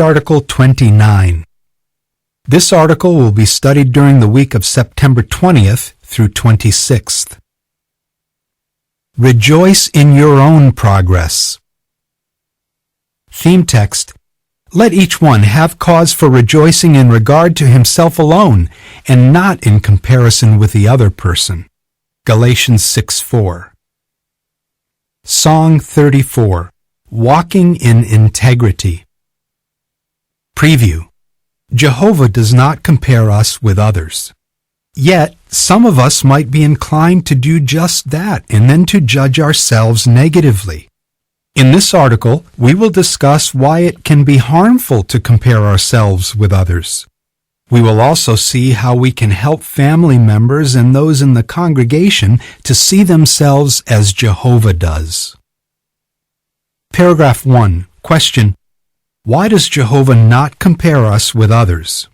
Article 29. This article will be studied during the week of September 20th through 26th. Rejoice in your own progress. Theme text: Let each one have cause for rejoicing in regard to himself alone, and not in comparison with the other person. Galatians 6:4. Song 34, Walking in Integrity. Preview: Jehovah does not compare us with others. Yet, some of us might be inclined to do just that and then to judge ourselves negatively. In this article, we will discuss why it can be harmful to compare ourselves with others. We will also see how we can help family members and those in the congregation to see themselves as Jehovah does. Paragraph 1. Question: Why does Jehovah not compare us with others?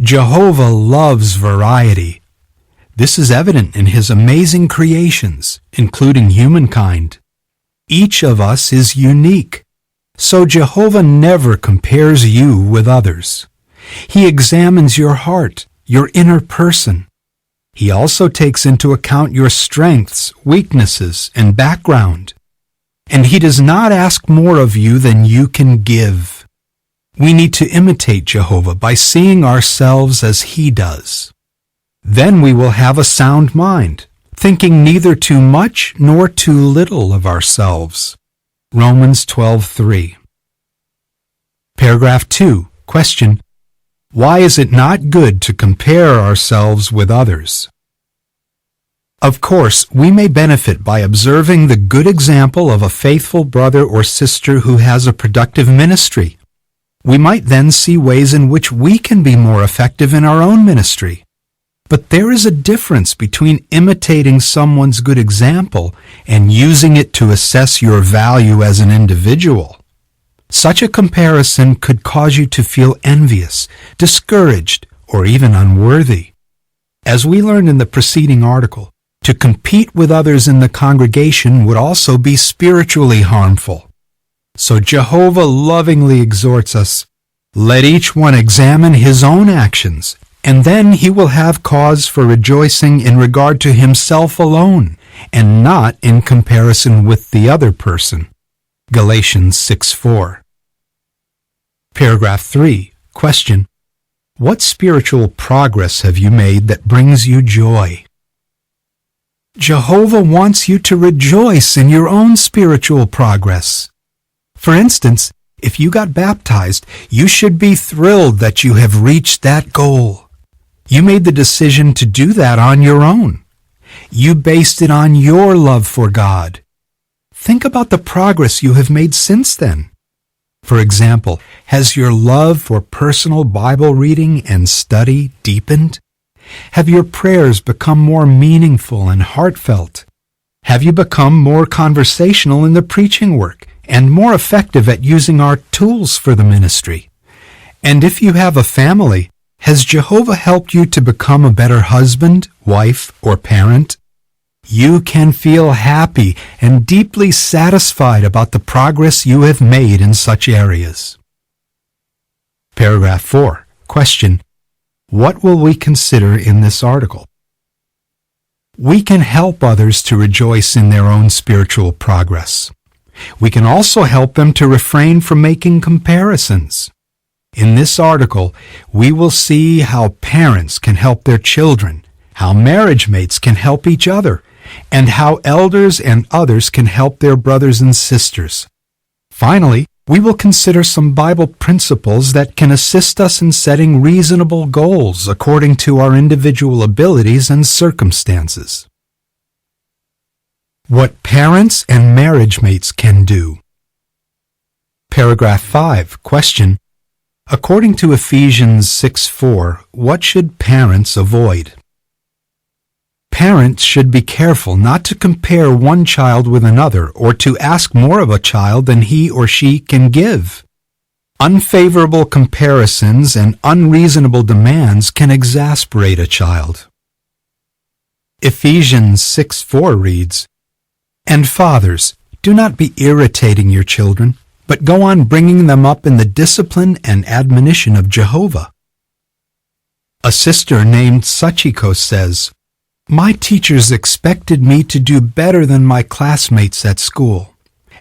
Jehovah loves variety. This is evident in his amazing creations, including humankind. Each of us is unique, so Jehovah never compares you with others. He examines your heart, your inner person. He also takes into account your strengths, weaknesses, and background. And he does not ask more of you than you can give. We need to imitate Jehovah by seeing ourselves as he does. Then we will have a sound mind, thinking neither too much nor too little of ourselves. Romans 12:3. Paragraph 2. Question: Why is it not good to compare ourselves with others? Of course, we may benefit by observing the good example of a faithful brother or sister who has a productive ministry. We might then see ways in which we can be more effective in our own ministry. But there is a difference between imitating someone's good example and using it to assess your value as an individual. Such a comparison could cause you to feel envious, discouraged, or even unworthy. As we learned in the preceding article, to compete with others in the congregation would also be spiritually harmful. So Jehovah lovingly exhorts us, let each one examine his own actions, and then he will have cause for rejoicing in regard to himself alone, and not in comparison with the other person. Galatians 6:4. Paragraph 3. Question: What spiritual progress have you made that brings you joy? Jehovah wants you to rejoice in your own spiritual progress. For instance, if you got baptized, you should be thrilled that you have reached that goal. You made the decision to do that on your own. You based it on your love for God. Think about the progress you have made since then. For example, has your love for personal Bible reading and study deepened? Have your prayers become more meaningful and heartfelt? Have you become more conversational in the preaching work and more effective at using our tools for the ministry? And if you have a family, has Jehovah helped you to become a better husband, wife, or parent? You can feel happy and deeply satisfied about the progress you have made in such areas. Paragraph 4. Question: What will we consider in this article? We can help others to rejoice in their own spiritual progress. We can also help them to refrain from making comparisons. In this article, we will see how parents can help their children, how marriage mates can help each other, and how elders and others can help their brothers and sisters. Finally, we will consider some Bible principles that can assist us in setting reasonable goals according to our individual abilities and circumstances. What parents and marriage mates can do. Paragraph 5. Question: According to Ephesians 6:4, what should parents avoid? Parents should be careful not to compare one child with another or to ask more of a child than he or she can give. Unfavorable comparisons and unreasonable demands can exasperate a child. Ephesians 6:4 reads, "And fathers, do not be irritating your children, but go on bringing them up in the discipline and admonition of Jehovah. A sister named Sachiko says, "My teachers expected me to do better than my classmates at school.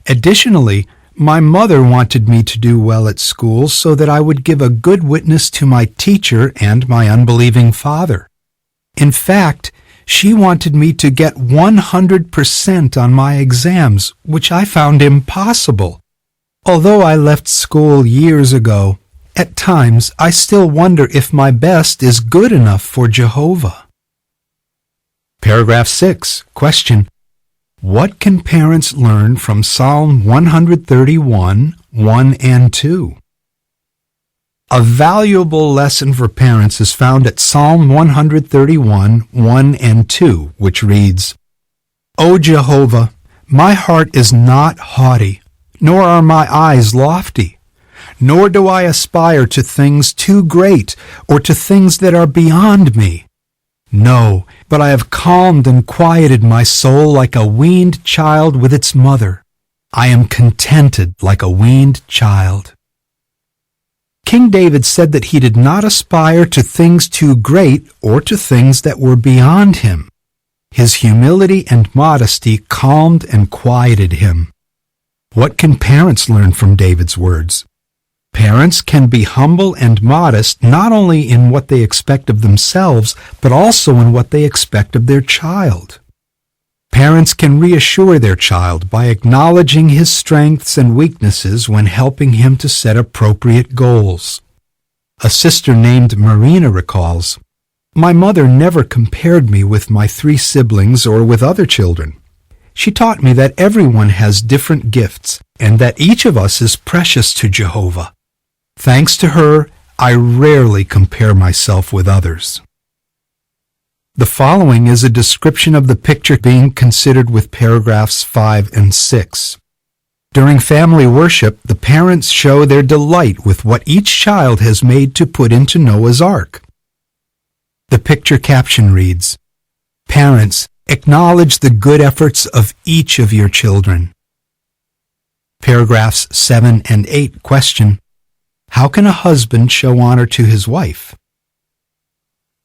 Additionally, my mother wanted me to do well at school so that I would give a good witness to my teacher and my unbelieving father. In fact, she wanted me to get 100% on my exams, which I found impossible. Although I left school years ago, at times I still wonder if my best is good enough for Jehovah." Paragraph 6. Question. What can parents learn from Psalm 131, 1 and 2? A valuable lesson for parents is found at Psalm 131, 1 and 2, which reads, "O Jehovah, my heart is not haughty, nor are my eyes lofty, nor do I aspire to things too great or to things that are beyond me. No, but I have calmed and quieted my soul like a weaned child with its mother. I am contented like a weaned child." King David said that he did not aspire to things too great or to things that were beyond him. His humility and modesty calmed and quieted him. What can parents learn from David's words? Parents can be humble and modest not only in what they expect of themselves, but also in what they expect of their child. Parents can reassure their child by acknowledging his strengths and weaknesses when helping him to set appropriate goals. A sister named Marina recalls, "My mother never compared me with my 3 siblings or with other children. She taught me that everyone has different gifts and that each of us is precious to Jehovah. Thanks to her, I rarely compare myself with others." The following is a description of the picture being considered with paragraphs 5 and 6. During family worship, the parents show their delight with what each child has made to put into Noah's Ark. The picture caption reads, "Parents, acknowledge the good efforts of each of your children." Paragraphs 7 and 8 question, how can a husband show honor to his wife?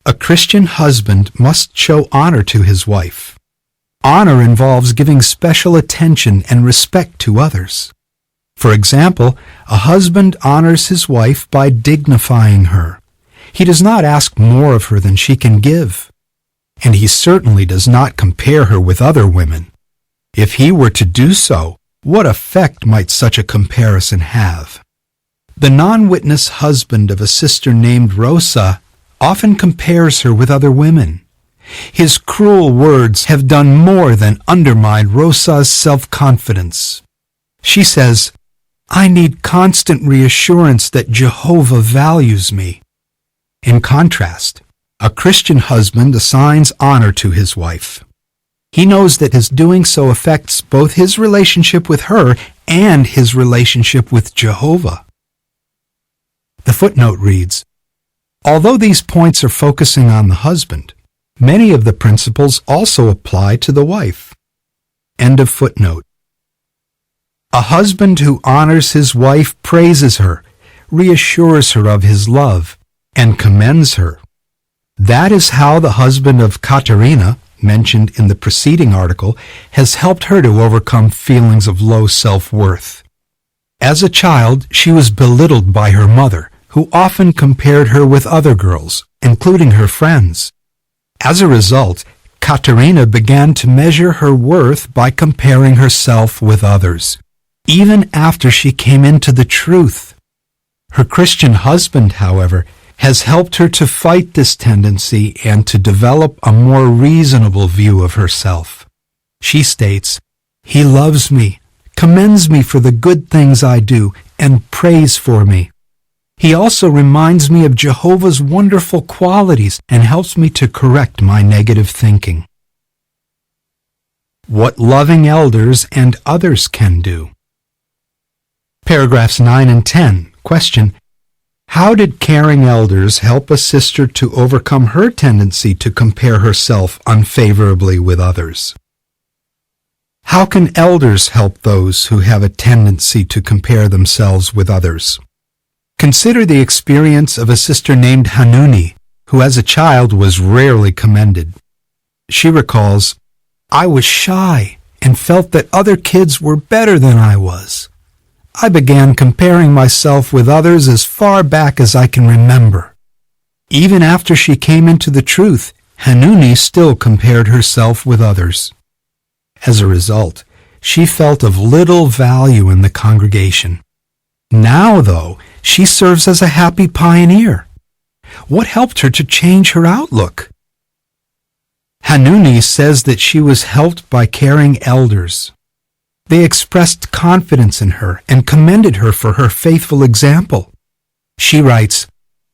A Christian husband must show honor to his wife. Honor involves giving special attention and respect to others. For example, a husband honors his wife by dignifying her. He does not ask more of her than she can give. And he certainly does not compare her with other women. If he were to do so, what effect might such a comparison have? The non-witness husband of a sister named Rosa often compares her with other women. His cruel words have done more than undermine Rosa's self-confidence. She says, "I need constant reassurance that Jehovah values me." In contrast, a Christian husband assigns honor to his wife. He knows that his doing so affects both his relationship with her and his relationship with Jehovah. The footnote reads, "Although these points are focusing on the husband, many of the principles also apply to the wife." End of footnote. A husband who honors his wife praises her, reassures her of his love, and commends her. That is how the husband of Katerina, mentioned in the preceding article, has helped her to overcome feelings of low self-worth. As a child, she was belittled by her mother, who often compared her with other girls, including her friends. As a result, Katerina began to measure her worth by comparing herself with others, even after she came into the truth. Her Christian husband, however, has helped her to fight this tendency and to develop a more reasonable view of herself. She states, "He loves me, commends me for the good things I do, and prays for me. He also reminds me of Jehovah's wonderful qualities and helps me to correct my negative thinking." What loving elders and others can do. Paragraphs 9 and 10. Question: how did caring elders help a sister to overcome her tendency to compare herself unfavorably with others? How can elders help those who have a tendency to compare themselves with others? Consider the experience of a sister named Hanuni, who as a child was rarely commended. She recalls, "I was shy and felt that other kids were better than I was. I began comparing myself with others as far back as I can remember." Even after she came into the truth, Hanuni still compared herself with others. As a result, she felt of little value in the congregation. Now, though, she serves as a happy pioneer. What helped her to change her outlook? Hanuni says that she was helped by caring elders. They expressed confidence in her and commended her for her faithful example. She writes,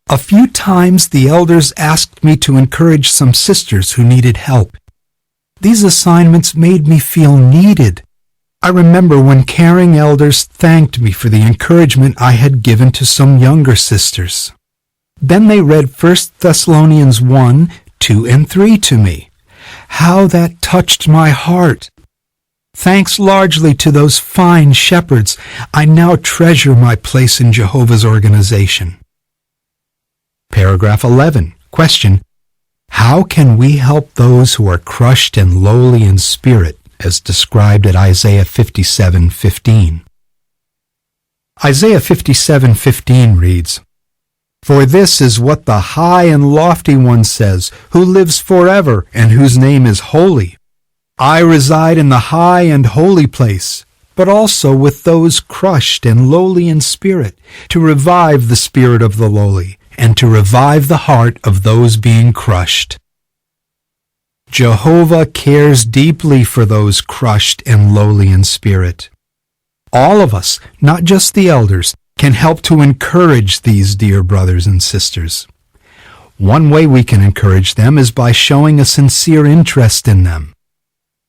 "A few times the elders asked me to encourage some sisters who needed help. These assignments made me feel needed. I remember when caring elders thanked me for the encouragement I had given to some younger sisters. Then they read 1 Thessalonians 1, 2, and 3 to me. How that touched my heart. Thanks largely to those fine shepherds, I now treasure my place in Jehovah's organization." Paragraph 11. Question. How can we help those who are crushed and lowly in spirit, as described at Isaiah 57:15? Isaiah 57:15 reads, "For this is what the high and lofty one says, who lives forever and whose name is holy. I reside in the high and holy place, but also with those crushed and lowly in spirit, to revive the spirit of the lowly, and to revive the heart of those being crushed." Jehovah cares deeply for those crushed and lowly in spirit. All of us, not just the elders, can help to encourage these dear brothers and sisters. One way we can encourage them is by showing a sincere interest in them.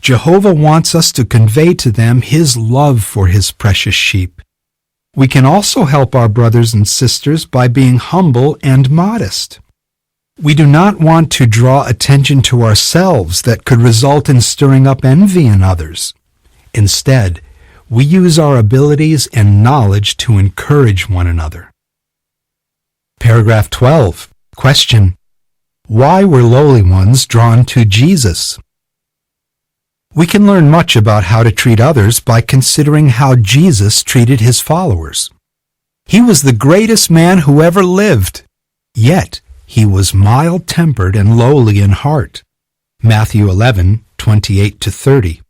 Jehovah wants us to convey to them His love for His precious sheep. We can also help our brothers and sisters by being humble and modest. We do not want to draw attention to ourselves that could result in stirring up envy in others. Instead, we use our abilities and knowledge to encourage one another. Paragraph 12. Question. Why were lowly ones drawn to Jesus? We can learn much about how to treat others by considering how Jesus treated His followers. He was the greatest man who ever lived, yet He was mild-tempered and lowly in heart. Matthew 11:28-30.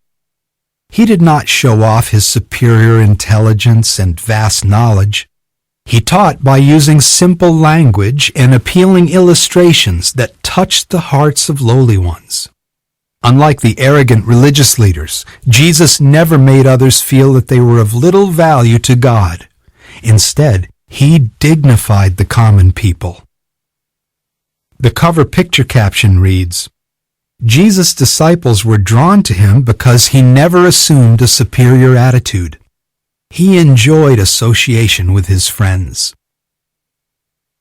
He did not show off His superior intelligence and vast knowledge. He taught by using simple language and appealing illustrations that touched the hearts of lowly ones. Unlike the arrogant religious leaders, Jesus never made others feel that they were of little value to God. Instead, He dignified the common people. The cover picture caption reads, "Jesus' disciples were drawn to Him because He never assumed a superior attitude. He enjoyed association with His friends."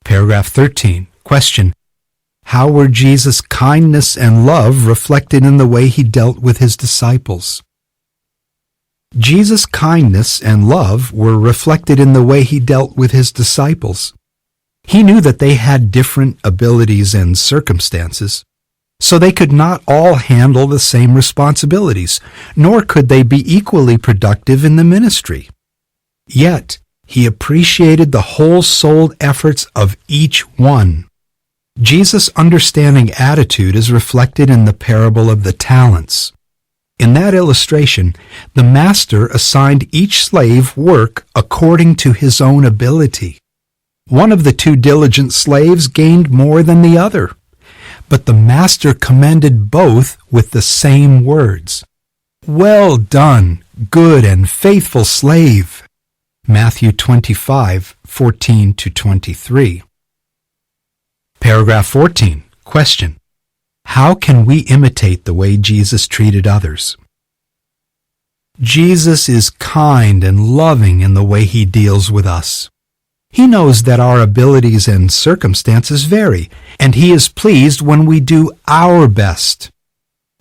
Paragraph 13. Question. How were Jesus' kindness and love reflected in the way He dealt with His disciples? Jesus' kindness and love were reflected in the way He dealt with His disciples. He knew that they had different abilities and circumstances, so they could not all handle the same responsibilities, nor could they be equally productive in the ministry. Yet, He appreciated the whole-souled efforts of each one. Jesus' understanding attitude is reflected in the parable of the talents. In that illustration, the master assigned each slave work according to his own ability. One of the two diligent slaves gained more than the other, but the master commended both with the same words. "Well done, good and faithful slave." Matthew 25:14-23. Paragraph 14. Question. How can we imitate the way Jesus treated others? Jesus is kind and loving in the way He deals with us. He knows that our abilities and circumstances vary, and He is pleased when we do our best.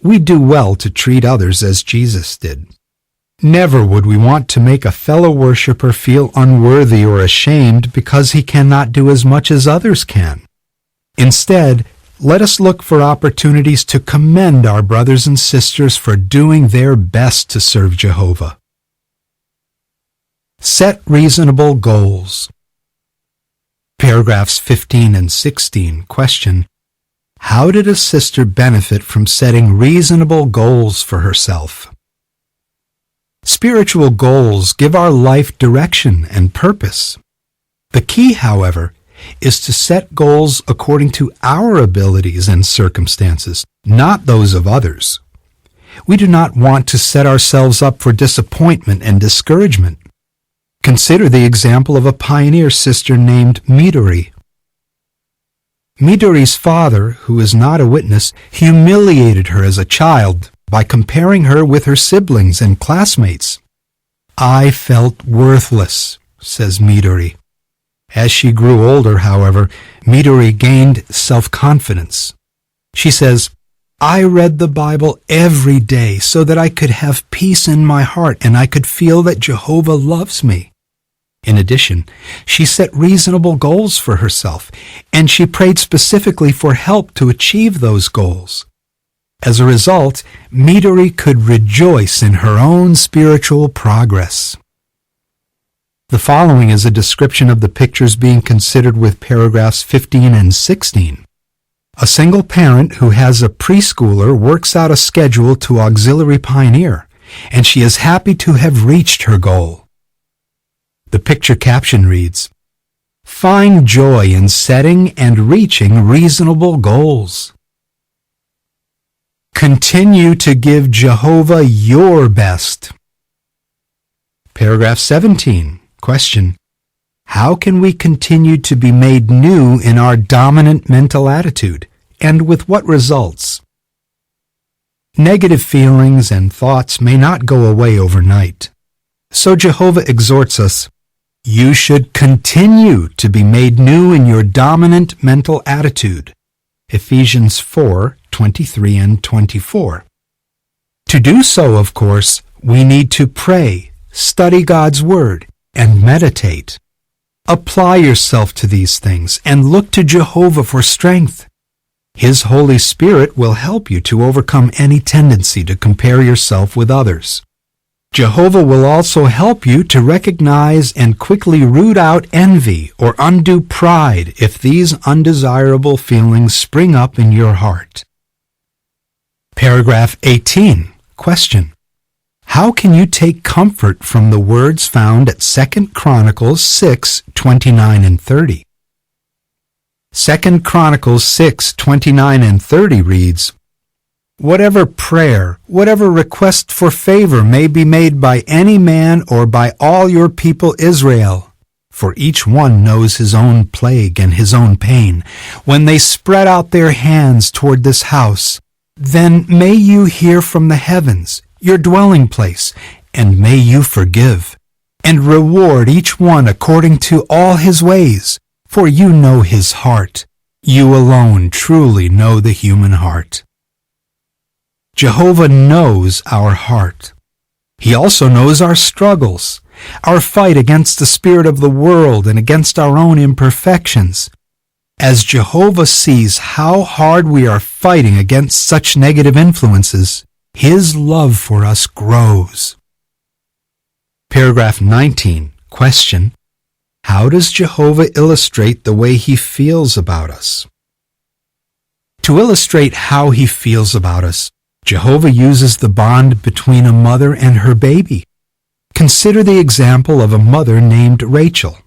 We do well to treat others as Jesus did. Never would we want to make a fellow worshiper feel unworthy or ashamed because he cannot do as much as others can. Instead, let us look for opportunities to commend our brothers and sisters for doing their best to serve Jehovah. Set reasonable goals. Paragraphs 15 and 16 question, how did a sister benefit from setting reasonable goals for herself? Spiritual goals give our life direction and purpose. The key, however, is to set goals according to our abilities and circumstances, not those of others. We do not want to set ourselves up for disappointment and discouragement. Consider the example of a pioneer sister named Midori. Midori's father, who is not a witness, humiliated her as a child by comparing her with her siblings and classmates. I felt worthless, says Midori. As she grew older, however, Midori gained self-confidence. She says, I read the Bible every day so that I could have peace in my heart and I could feel that Jehovah loves me. In addition, she set reasonable goals for herself, and she prayed specifically for help to achieve those goals. As a result, Midori could rejoice in her own spiritual progress. The following is a description of the pictures being considered with paragraphs 15 and 16. A single parent who has a preschooler works out a schedule to auxiliary pioneer, and she is happy to have reached her goal. The picture caption reads, Find joy in setting and reaching reasonable goals. Continue to give Jehovah your best. Paragraph 17. Question. How can we continue to be made new in our dominant mental attitude, and with what results? Negative feelings and thoughts may not go away overnight. So Jehovah exhorts us, you should continue to be made new in your dominant mental attitude. Ephesians 4:23 and 24. To do so, of course, we need to pray, study God's Word, and meditate. Apply yourself to these things and look to Jehovah for strength. His Holy Spirit will help you to overcome any tendency to compare yourself with others. Jehovah will also help you to recognize and quickly root out envy or undue pride if these undesirable feelings spring up in your heart. Paragraph 18. Question. How can you take comfort from the words found at 2 Chronicles 6:29 and 30? 2 Chronicles 6:29 and 30 reads, Whatever prayer, whatever request for favor may be made by any man or by all your people Israel, for each one knows his own plague and his own pain, when they spread out their hands toward this house, then may you hear from the heavens, your dwelling place, and may you forgive, and reward each one according to all his ways, for you know his heart. You alone truly know the human heart. Jehovah knows our heart. He also knows our struggles, our fight against the spirit of the world and against our own imperfections. As Jehovah sees how hard we are fighting against such negative influences, His love for us grows. Paragraph 19. Question. How does Jehovah illustrate the way He feels about us? To illustrate how He feels about us, Jehovah uses the bond between a mother and her baby. Consider the example of a mother named Rachel.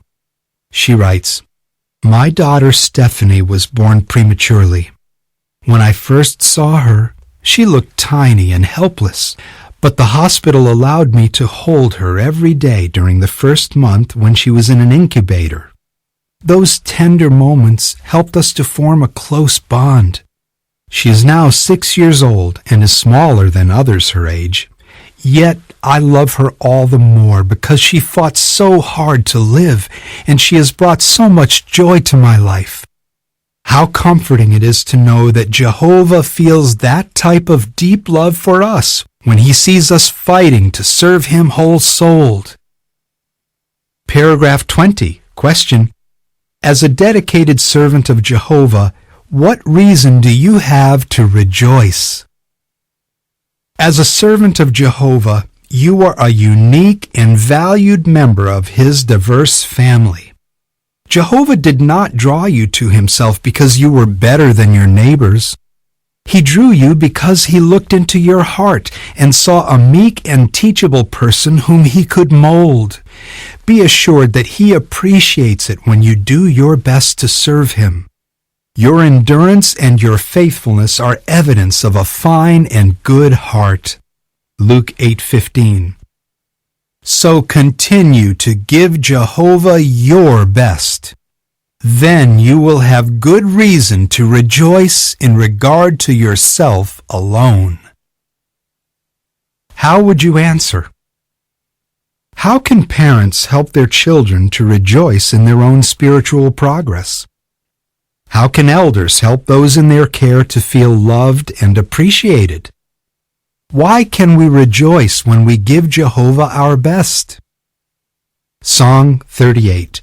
She writes, My daughter Stephanie was born prematurely. When I first saw her, she looked tiny and helpless, but the hospital allowed me to hold her every day during the first month when she was in an incubator. Those tender moments helped us to form a close bond. She is now 6 years old and is smaller than others her age. Yet I love her all the more because she fought so hard to live, and she has brought so much joy to my life. How comforting it is to know that Jehovah feels that type of deep love for us when He sees us fighting to serve Him whole-souled. Paragraph 20. Question. As a dedicated servant of Jehovah, what reason do you have to rejoice? As a servant of Jehovah, you are a unique and valued member of His diverse family. Jehovah did not draw you to Himself because you were better than your neighbors. He drew you because He looked into your heart and saw a meek and teachable person whom He could mold. Be assured that He appreciates it when you do your best to serve Him. Your endurance and your faithfulness are evidence of a fine and good heart. Luke 8:15. So continue to give Jehovah your best. Then you will have good reason to rejoice in regard to yourself alone. How would you answer? How can parents help their children to rejoice in their own spiritual progress? How can elders help those in their care to feel loved and appreciated? Why can we rejoice when we give Jehovah our best? Song 38.